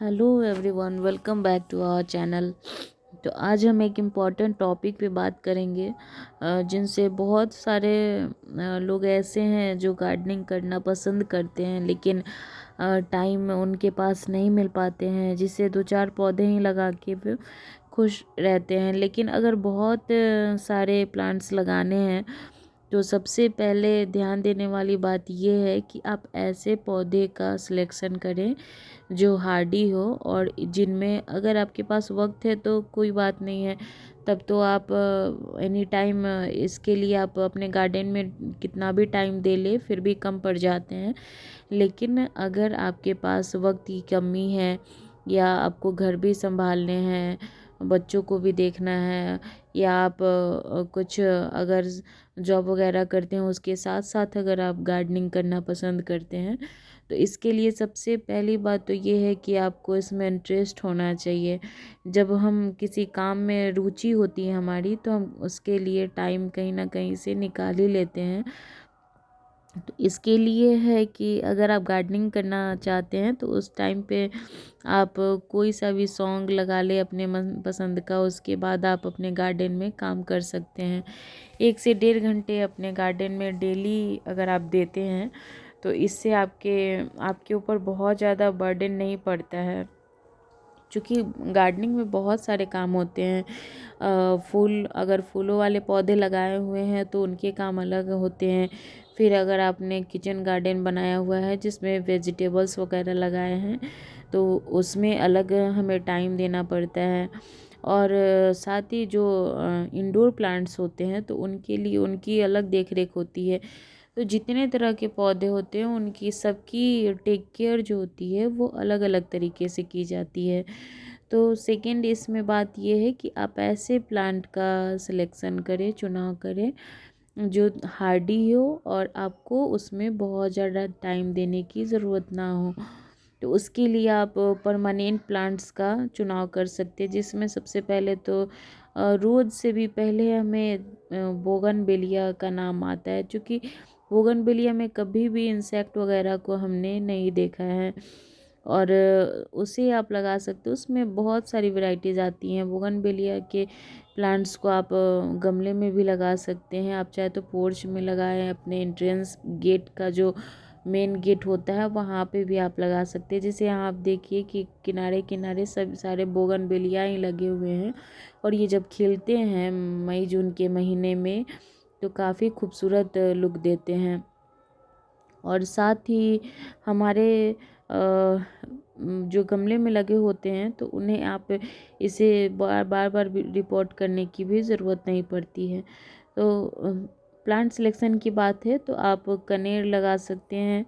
Hello everyone, welcome back to our channel. तो आज हम एक इम्पॉर्टेंट टॉपिक पे बात करेंगे जिनसे बहुत सारे लोग ऐसे हैं जो गार्डनिंग करना पसंद करते हैं, लेकिन टाइम उनके पास नहीं मिल पाते हैं, जिससे दो चार पौधे ही लगा के भी खुश रहते हैं। लेकिन अगर बहुत सारे प्लांट्स लगाने हैं तो सबसे पहले ध्यान देने वाली बात यह है कि आप ऐसे पौधे का सिलेक्शन करें जो हार्डी हो, और जिनमें अगर आपके पास वक्त है तो कोई बात नहीं है, तब तो आप एनी टाइम इसके लिए आप अपने गार्डन में कितना भी टाइम दे ले फिर भी कम पड़ जाते हैं। लेकिन अगर आपके पास वक्त की कमी है, या आपको घर भी संभालने हैं, बच्चों को भी देखना है, या आप कुछ अगर जॉब वगैरह करते हैं उसके साथ साथ अगर आप गार्डनिंग करना पसंद करते हैं, तो इसके लिए सबसे पहली बात तो ये है कि आपको इसमें इंटरेस्ट होना चाहिए। जब हम किसी काम में रुचि होती है हमारी, तो हम उसके लिए टाइम कहीं ना कहीं से निकाल ही लेते हैं। तो इसके लिए है कि अगर आप गार्डनिंग करना चाहते हैं तो उस टाइम पे आप कोई सा भी सॉन्ग लगा ले अपने मन पसंद का, उसके बाद आप अपने गार्डन में काम कर सकते हैं। 1 से 1.5 घंटे अपने गार्डन में डेली अगर आप देते हैं तो इससे आपके आपके ऊपर बहुत ज़्यादा बर्डन नहीं पड़ता है, क्योंकि गार्डनिंग में बहुत सारे काम होते हैं। फूल, अगर फूलों वाले पौधे लगाए हुए हैं तो उनके काम अलग होते हैं। फिर अगर आपने किचन गार्डन बनाया हुआ है जिसमें वेजिटेबल्स वगैरह लगाए हैं, तो उसमें अलग हमें टाइम देना पड़ता है। और साथ ही जो इंडोर प्लांट्स होते हैं तो उनके लिए उनकी अलग देख रेख होती है। तो जितने तरह के पौधे होते हैं उनकी सबकी टेक केयर जो होती है वो अलग अलग तरीके से की जाती है। तो सेकंड इसमें बात ये है कि आप ऐसे प्लांट का सिलेक्शन करें, चुनाव करें जो हार्डी हो और आपको उसमें बहुत ज़्यादा टाइम देने की ज़रूरत ना हो। तो उसके लिए आप परमानेंट प्लांट्स का चुनाव कर सकते हैं, जिसमें सबसे पहले तो रोज़ से भी पहले हमें बोगनवेलिया का नाम आता है, क्योंकि बोगनवेलिया में कभी भी इंसेक्ट वगैरह को हमने नहीं देखा है। और उसे आप लगा सकते हो, उसमें बहुत सारी वैरायटीज़ आती हैं। बोगनवेलिया के प्लांट्स को आप गमले में भी लगा सकते हैं, आप चाहे तो पोर्च में लगाएं, अपने एंट्रेंस गेट का जो मेन गेट होता है वहाँ पे भी आप लगा सकते हैं। जैसे यहाँ आप देखिए कि किनारे किनारे सब सारे बोगनवेलिया ही लगे हुए हैं, और ये जब खिलते हैं मई जून के महीने में तो काफ़ी खूबसूरत लुक देते हैं। और साथ ही हमारे जो गमले में लगे होते हैं तो उन्हें आप इसे बार बार बार रिपोर्ट करने की भी ज़रूरत नहीं पड़ती है। तो प्लांट सिलेक्शन की बात है तो आप कनेर लगा सकते हैं,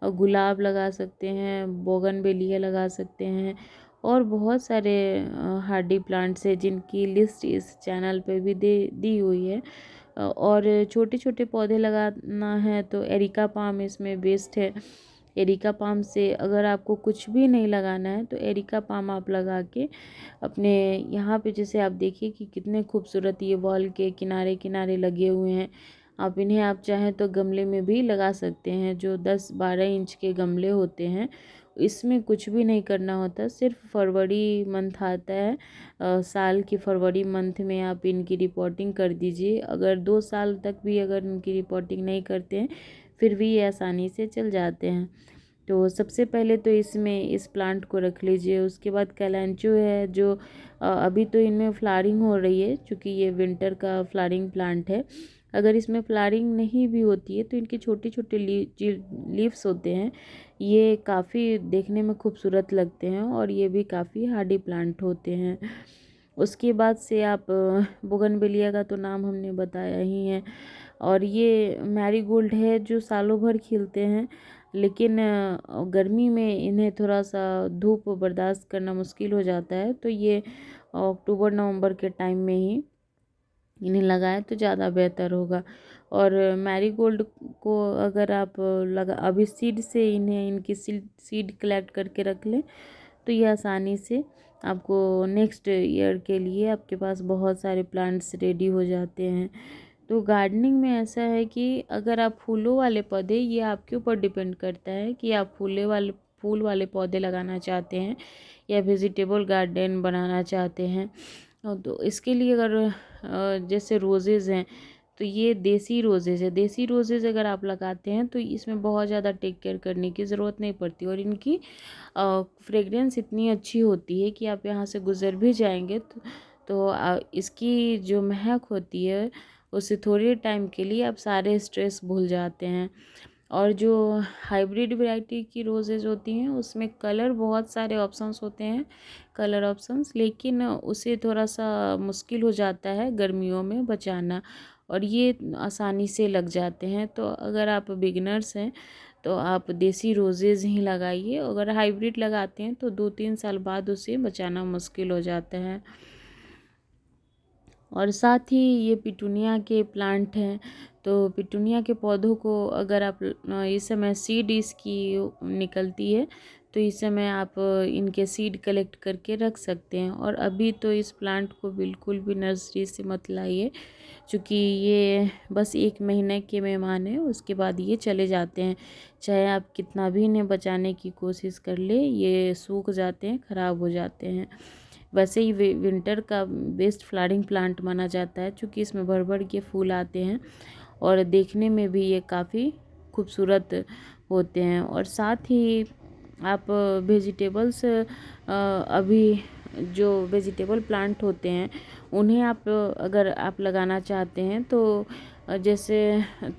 गुलाब लगा सकते हैं, बोगनवेलिया लगा सकते हैं, और बहुत सारे हार्डी प्लांट्स हैं जिनकी लिस्ट इस चैनल पे भी दे दी हुई है। और छोटे छोटे पौधे लगाना है तो एरिका पाम इसमें बेस्ट है। एरिका पाम से अगर आपको कुछ भी नहीं लगाना है तो एरिका पाम आप लगा के अपने यहाँ पे, जैसे आप देखिए कि कितने खूबसूरत ये वॉल के किनारे किनारे लगे हुए हैं। आप इन्हें आप चाहें तो गमले में भी लगा सकते हैं, जो 10-12 इंच के गमले होते हैं। इसमें कुछ भी नहीं करना होता, सिर्फ फरवरी मंथ आता है, साल की फरवरी मंथ में आप इनकी रिपोर्टिंग कर दीजिए। अगर 2 साल तक भी अगर इनकी रिपोर्टिंग नहीं करते हैं फिर भी ये आसानी से चल जाते हैं। तो सबसे पहले तो इसमें इस प्लांट को रख लीजिए। उसके बाद कैलेंचो है, जो अभी तो इनमें फ्लावरिंग हो रही है क्योंकि ये विंटर का फ्लावरिंग प्लांट है। अगर इसमें फ्लावरिंग नहीं भी होती है तो इनके छोटे छोटे लीव्स होते हैं, ये काफ़ी देखने में खूबसूरत लगते हैं, और ये भी काफ़ी हार्डी प्लांट होते हैं। उसके बाद से आप बोगनवेलिया का तो नाम हमने बताया ही है। और ये मैरीगोल्ड है जो सालों भर खिलते हैं, लेकिन गर्मी में इन्हें थोड़ा सा धूप बर्दाश्त करना मुश्किल हो जाता है, तो ये अक्टूबर नवंबर के टाइम में ही इन्हें लगाएं तो ज़्यादा बेहतर होगा। और मैरीगोल्ड को अगर आप लगा अभी सीड से इन्हें इनकी सीड कलेक्ट करके रख लें तो ये आसानी से आपको नेक्स्ट ईयर के लिए आपके पास बहुत सारे प्लांट्स रेडी हो जाते हैं। तो गार्डनिंग में ऐसा है कि अगर आप फूलों वाले पौधे, ये आपके ऊपर डिपेंड करता है कि आप फूले वाले फूल वाले पौधे लगाना चाहते हैं या वेजिटेबल गार्डन बनाना चाहते हैं, तो इसके लिए अगर जैसे रोज़ेज़ हैं, तो ये देसी रोज़ेज़ है। देसी रोज़ेज़ अगर आप लगाते हैं तो इसमें बहुत ज़्यादा टेक केयर करने की ज़रूरत नहीं पड़ती और इनकी फ्रेगरेंस इतनी अच्छी होती है कि आप यहाँ से गुज़र भी जाएंगे तो इसकी जो महक होती है उससे थोड़े टाइम के लिए आप सारे स्ट्रेस भूल जाते हैं। और जो हाइब्रिड वैरायटी की रोज़ेज़ होती हैं उसमें कलर बहुत सारे ऑप्शंस होते हैं, कलर ऑप्शंस, लेकिन उसे थोड़ा सा मुश्किल हो जाता है गर्मियों में बचाना और ये आसानी से लग जाते हैं। तो अगर आप बिगिनर्स हैं तो आप देसी रोज़ेज़ ही लगाइए। अगर हाइब्रिड लगाते हैं तो 2-3 साल बाद उसे बचाना मुश्किल हो जाता है। और साथ ही ये पिटूनिया के प्लांट हैं, तो पिटूनिया के पौधों को अगर आप इस समय सीड इसकी निकलती है तो इस समय आप इनके सीड कलेक्ट करके रख सकते हैं। और अभी तो इस प्लांट को बिल्कुल भी नर्सरी से मत लाइए, क्योंकि ये बस 1 महीने के मेहमान हैं, उसके बाद ये चले जाते हैं। चाहे आप कितना भी इन्हें बचाने की कोशिश कर ले, ये सूख जाते हैं, ख़राब हो जाते हैं। वैसे ही विंटर का बेस्ट फ्लावरिंग प्लांट माना जाता है, क्योंकि इसमें भर भर के फूल आते हैं और देखने में भी ये काफ़ी खूबसूरत होते हैं। और साथ ही आप वेजिटेबल्स अभी जो वेजिटेबल प्लांट होते हैं उन्हें आप अगर आप लगाना चाहते हैं तो जैसे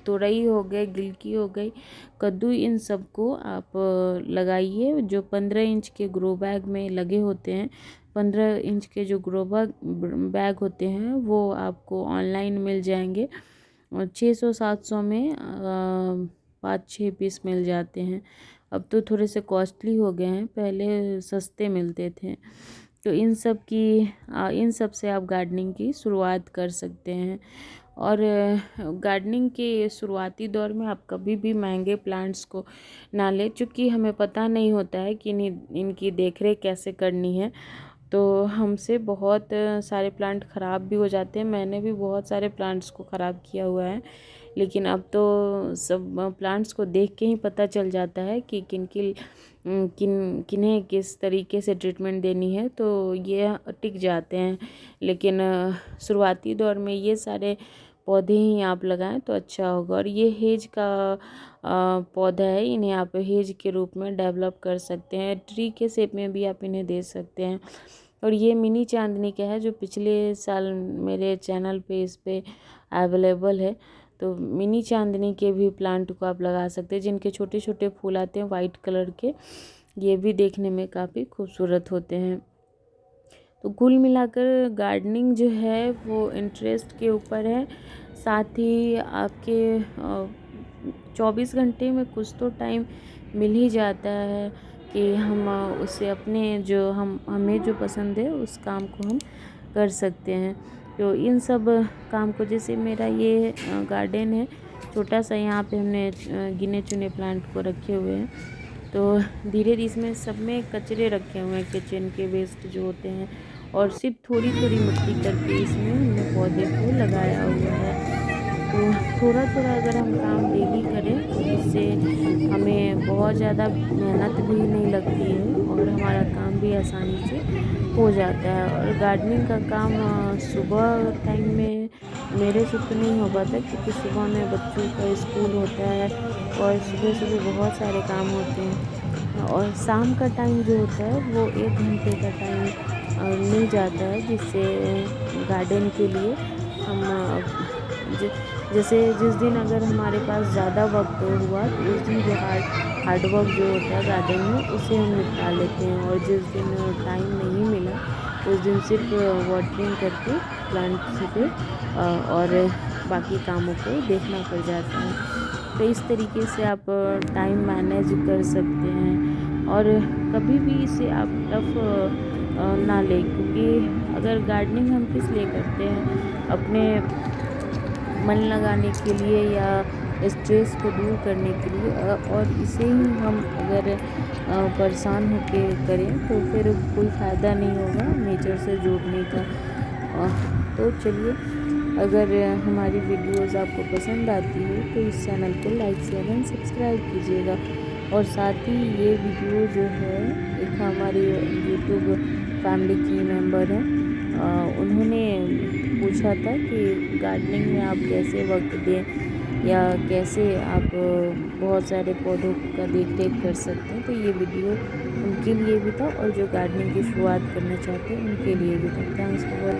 तुरई हो गए, गिलकी हो गई, कद्दू, इन सब को आप लगाइए जो 15 इंच के ग्रो बैग में लगे होते हैं। 15 इंच के जो ग्रो बैग होते हैं वो आपको ऑनलाइन मिल जाएंगे और 600-700 में 5-6 पीस मिल जाते हैं। अब तो थोड़े से कॉस्टली हो गए हैं, पहले सस्ते मिलते थे। तो इन सब से आप गार्डनिंग की शुरुआत कर सकते हैं। और गार्डनिंग के शुरुआती दौर में आप कभी भी महंगे प्लांट्स को ना लें, क्योंकि हमें पता नहीं होता है कि इनकी देखरेख कैसे करनी है। तो हमसे बहुत सारे प्लांट ख़राब भी हो जाते हैं। मैंने भी बहुत सारे प्लांट्स को ख़राब किया हुआ है, लेकिन अब तो सब प्लांट्स को देख के ही पता चल जाता है कि किन्हें किस तरीके से ट्रीटमेंट देनी है, तो ये टिक जाते हैं। लेकिन शुरुआती दौर में ये सारे पौधे ही आप लगाएं तो अच्छा होगा। और ये हेज का पौधा है, इन्हें आप हेज के रूप में डेवलप कर सकते हैं, ट्री के शेप में भी आप इन्हें दे सकते हैं। और ये मिनी चांदनी का है जो पिछले साल मेरे चैनल पे इस पे अवेलेबल है। तो मिनी चांदनी के भी प्लांट को आप लगा सकते हैं, जिनके छोटे छोटे फूल आते हैं वाइट कलर के, ये भी देखने में काफ़ी खूबसूरत होते हैं। तो कुल मिलाकर गार्डनिंग जो है वो इंटरेस्ट के ऊपर है। साथ ही आपके 24 घंटे में कुछ तो टाइम मिल ही जाता है कि हम उसे अपने हमें जो पसंद है उस काम को हम कर सकते हैं। तो इन सब काम को, जैसे मेरा ये गार्डन है छोटा सा, यहाँ पे हमने गिने चुने प्लांट को रखे हुए हैं। तो धीरे धीरे इसमें सब में कचरे रखे हुए हैं, किचन के वेस्ट जो होते हैं, और सिर्फ थोड़ी थोड़ी मिट्टी करके इसमें हमने पौधे को लगाया हुआ है। तो थोड़ा थोड़ा अगर हम काम डेली करें तो इससे हमें बहुत ज़्यादा मेहनत भी नहीं लगती है और हमारा काम भी आसानी से हो जाता है। और गार्डनिंग का काम सुबह टाइम में मेरे से तो नहीं हो पाता, क्योंकि सुबह में बच्चों का स्कूल होता है और सुबह सुबह बहुत सारे काम होते हैं। और शाम का टाइम जो होता है वो 1 घंटे का टाइम मिल जाता है, जिससे गार्डन के लिए हम जैसे जिस दिन अगर हमारे पास ज़्यादा वक्त हुआ तो उस दिन जो हार्ड वर्क जो होता है गार्डन में उसे हम निपटा लेते हैं। और जिस दिन टाइम नहीं मिला उस दिन सिर्फ वाटरिंग करके प्लांट्स पे और बाकी कामों को देखना पड़ जाता है। तो इस तरीके से आप टाइम मैनेज कर सकते हैं। और कभी भी इसे आप टफ ना लें, क्योंकि अगर गार्डनिंग हम किस लिए करते हैं, अपने मन लगाने के लिए या स्ट्रेस को दूर करने के लिए, और इसे ही हम अगर परेशान होकर करें तो फिर कोई फ़ायदा नहीं होगा नेचर से जुड़ने का। तो चलिए, अगर हमारी वीडियोस आपको पसंद आती है तो इस चैनल को लाइक शेयर एंड सब्सक्राइब कीजिएगा। और साथ ही ये वीडियो जो है एक हमारी यूट्यूब फैमिली की मेंबर है, उन्होंने पूछा था कि गार्डनिंग में आप कैसे वक्त दें या कैसे आप बहुत सारे पौधों का देख रेख कर सकते हैं। तो ये वीडियो उनके लिए भी था और जो गार्डनिंग की शुरुआत करना चाहते हैं उनके लिए भी था। Thanks for